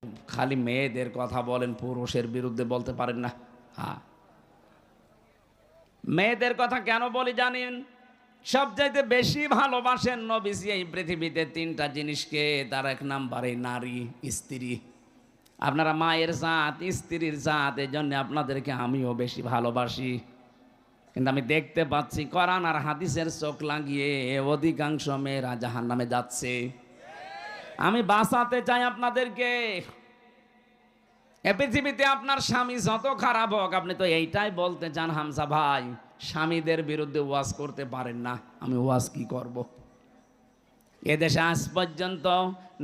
খালি মেয়েদের কথা বলেন, পুরুষের বিরুদ্ধে বলতে পারেন না। হ্যাঁ, মেয়েদের কথা কেন বলি জানেন? সবচাইতে বেশি ভালোবাসেন নবীজি এই পৃথিবীতে তিনটা জিনিসকে। তার এক নাম্বারে নারী, স্ত্রী। আপনারা মায়ের জাত, স্ত্রীর জাত, এই জন্য আপনাদেরকে আমিও বেশি ভালোবাসি। কিন্তু আমি দেখতে পাচ্ছি কোরআন আর হাদিসের চোখ লাগিয়ে অধিকাংশ মেয়েরা জাহান্নামে যাচ্ছে। আমি বাঁচাতে চাই আপনাদেরকে। এ পৃথিবীতে আপনার স্বামী যত খারাপ হোক, আপনি তো এইটাই বলতে চান হামজা ভাই, স্বামীদের বিরুদ্ধে ওয়াজ করতে পারেন না, আমি ওয়াজ কি করব। এদেশে আজ পর্যন্ত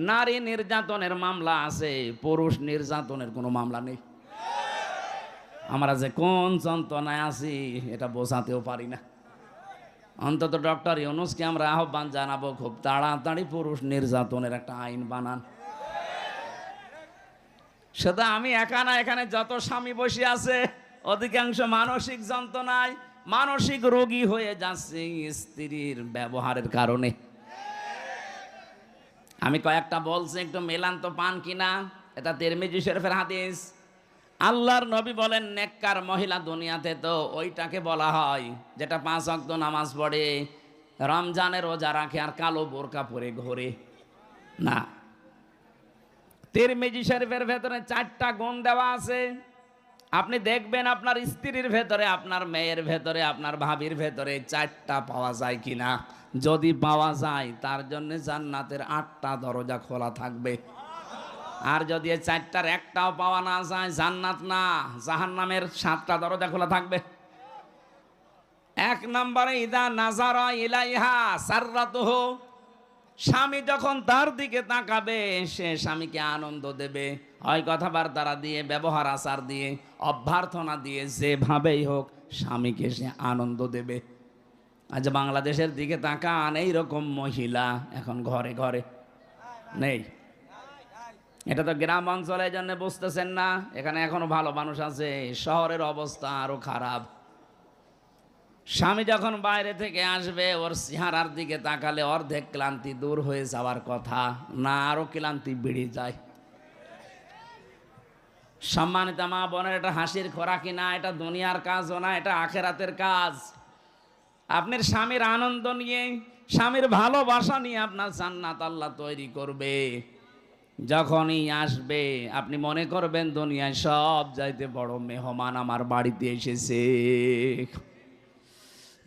নারী নির্যাতনের মামলা আছে, পুরুষ নির্যাতনের কোনো মামলা নেই। আমরা যে কোন যন্ত্রণায় আছি এটা বোঝাতেও পারি না। অন্তত ডক্টর ইউনূসকে আমরা আহ্বান জানাবো, খুব তাড়াতাড়ি পুরুষ নির্যাতনের একটা আইন বানান। সেটা আমি একা না, এখানে যত স্বামী বসে আছে অধিকাংশ মানসিক যন্ত্রণায়, মানসিক রোগী হয়ে যাচ্ছে স্ত্রীর ব্যবহারের কারণে। আমি কয়েকটা বলছি, একটু মেলান তো পান কিনা। এটা তিরমিজি শরীফের হাদিস। আল্লাহর নবী বলেন, নেককার মহিলা দুনিয়াতে তো ওইটাকে বলা হয় যেটা 5 ওয়াক্ত নামাজ পড়ে, রমজানের রোজা রাখে আর কালো বোরকা পরে ঘোরে না। তিরমিজি শরীফের ভেতরে 4টা গুণ দেওয়া আছে। আপনি দেখবেন আপনার স্ত্রীর ভেতরে, আপনার মেয়ের ভেতরে, আপনার ভাবির ভেতরে 4টা পাওয়া যায় কিনা। যদি পাওয়া যায়, তার জন্য জান্নাতের 8টা দরজা খোলা থাকবে। আর যদি এই 4টার একটাও পাওয়া না যায়, জান্নাত না জাহান্নামের 7টা দরজা খোলা থাকবে। 1 নম্বরে ইদা নাজারা ইলাইহা সাররাতুহু, স্বামী যখন তার দিকে তাকাবে সে স্বামীকে আনন্দ দেবে, হয় কথাবার্তা দিয়ে, ব্যবহার আচার দিয়ে, অভ্যর্থনা দিয়ে, যেভাবেই হোক স্বামীকে সে আনন্দ দেবে। আজ বাংলাদেশের দিকে তাকান, এইরকম মহিলা এখন ঘরে ঘরে নেই। এটা তো গ্রাম অঞ্চলের জন্য বুঝতেছেন না, এখানে এখনো ভালো মানুষ আছে। শহরের অবস্থা আরো খারাপ। স্বামী যখন বাইরে থেকে আসবে, ওর চেহারার দিকে তাকালে অর্ধেক ক্লান্তি দূর হয়ে যাওয়ার কথা, না আরো ক্লান্তি বেড়ে যায়। সম্মানিত মা বোনের, এটা হাসির খোরাকি না, এটা দুনিয়ার কাজও না, এটা আখেরাতের কাজ। আপনার স্বামীর আনন্দ নিয়ে, স্বামীর ভালোবাসা নিয়ে আপনার জান্নাত আল্লাহ তৈরি করবে। যখনই আসবে আপনি মনে করবেন দুনিয়ায় সব চাইতে বড় মেহমান আমার বাড়িতে এসেছে।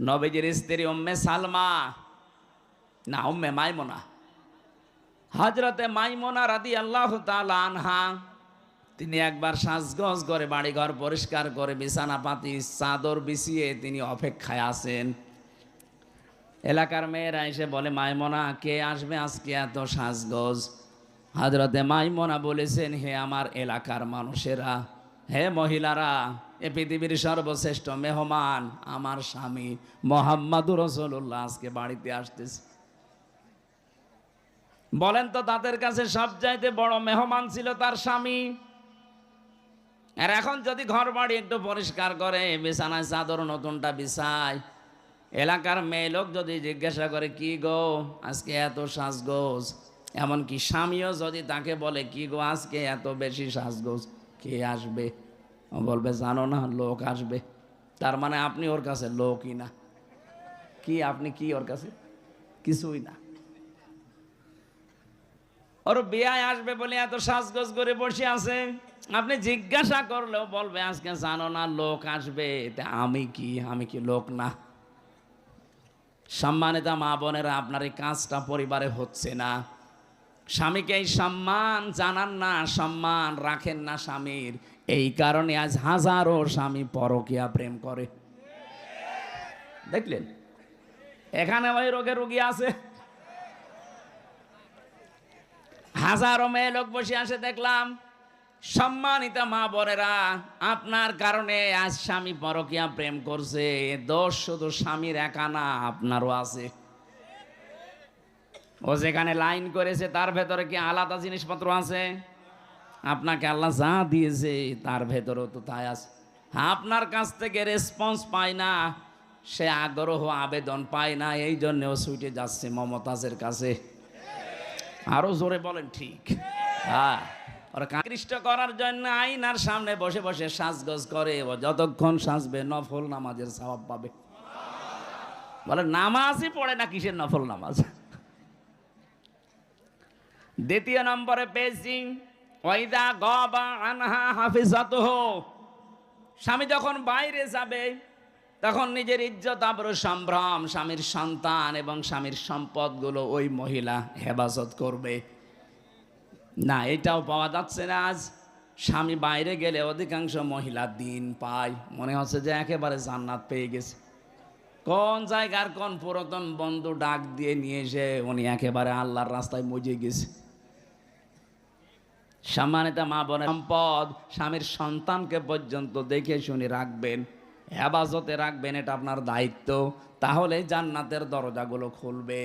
নবীজির স্ত্রী উম্মে সালমা, না উম্মে মাইমুনা, হযরতে মাইমুনা রাদিয়াল্লাহু তাআলা আনহা, তিনি একবার সাজগোজ করে বাড়িঘর পরিষ্কার করে বিছানা পাতি চাদর বিছিয়ে তিনি অপেক্ষায় আছেন। এলাকার মেয়েরা এসে বলে, মাইমুনা কে আসবে আজকে এত সাজগোজ? হযরতে মাইমুনা বলেছেন, হে আমার এলাকার মানুষেরা, হে মহিলারা, এ পৃথিবীর সর্বশ্রেষ্ঠ মেহমান আমার স্বামী মুহাম্মদুর রাসূলুল্লাহ আজকে বাড়িতে আসতেছে। বলেন তো, তাদের কাছে সবচাইতে বড় মেহমান ছিল তার স্বামী। আর এখন যদি ঘর বাড়ি একটু পরিষ্কার করে, বিছানায় চাদর নতুনটা বিছায়, এলাকার মেয়ে লোক যদি জিজ্ঞাসা করে, কি গো আজকে এত সাজগোজ, এমনকি স্বামীও যদি তাকে বলে, কি গো আজকে এত বেশি সাজগোজ, কে আসবে? ও বলবে, জানো না, লোক আসবে। তার মানে আপনি ওর কাছে লোকই না। কি আপনি কি ওর কাছে? কিছুই না। ওর বিয়ায় আসবে বলে এত সাজগোজ করে বসে আছে। আপনি জিজ্ঞাসা করলেও বলবে, আজকে জানো না লোক আসবে। আমি কি লোক না? সম্মানিত মা বোনেরা, আপনার এই কাজটা পরিবারে হচ্ছে না। স্বামীকে এই সম্মান জানান না, সম্মান রাখেন না স্বামীর। এই কারণে আজ হাজারো স্বামী পরকীয়া প্রেম করে। দেখলেন, এখানে ওই রোগে রোগী আছে। হাজারো মেয়ে লোক বসে আসে দেখলাম। সম্মানিত মা বোনেরা, আপনার কারণে আজ স্বামী পরকীয়া প্রেম করছে। দোষ শুধু স্বামীর একা না, আপনারও আছে। ও যেখানে লাইন করেছে তার ভেতরে কি আলাদা জিনিসপত্র আছে? আপনাকে আল্লাহ যা দিয়েছে তার ভেতরেও তো তাই আছে। আপনার কাছ থেকে রেসপন্স পায় না, সে আগ্রহ আবেদন পায় না, এই জন্যও ছুটে যাচ্ছে মমতাজের কাছে। আরো জোরে বলেন ঠিক। হ্যাঁ, ওরা আকৃষ্ট করার জন্য আয়নার সামনে বসে বসে সাজগোজ করে, ও যতক্ষণ সাজবে নফল নামাজের সওয়াব পাবে। বলে নামাজই পড়ে না, কিসের নফল নামাজ। দ্বিতীয় নম্বরে পেয়েছি ওয়াইদা গাবা আনহা হাফিজাতুহু, স্বামী যখন বাইরে যাবে তখন নিজের ইজ্জত আবরু সম্ভ্রম, স্বামীর সন্তান এবং স্বামীর সম্পদগুলো ওই মহিলা হেফাজত করবে। না, এটাও পাওয়া যাচ্ছে না আজ। স্বামী বাইরে গেলে অধিকাংশ মহিলা দিন পায়, মনে হচ্ছে যে একেবারে জান্নাত পেয়ে গেছে। কোন জায়গার কোন পুরাতন বন্ধু ডাক দিয়ে নিয়ে এসে উনি একেবারে আল্লাহর রাস্তায় মজে গেছে। সম্মানিত মা বোনের, সম্পদ স্বামীর সন্তানকে পর্যন্ত দেখে শুনে রাখবেন, হেফাজতে রাখবেন, এটা আপনার দায়িত্ব। তাহলে জান্নাতের দরজাগুলো খুলবে।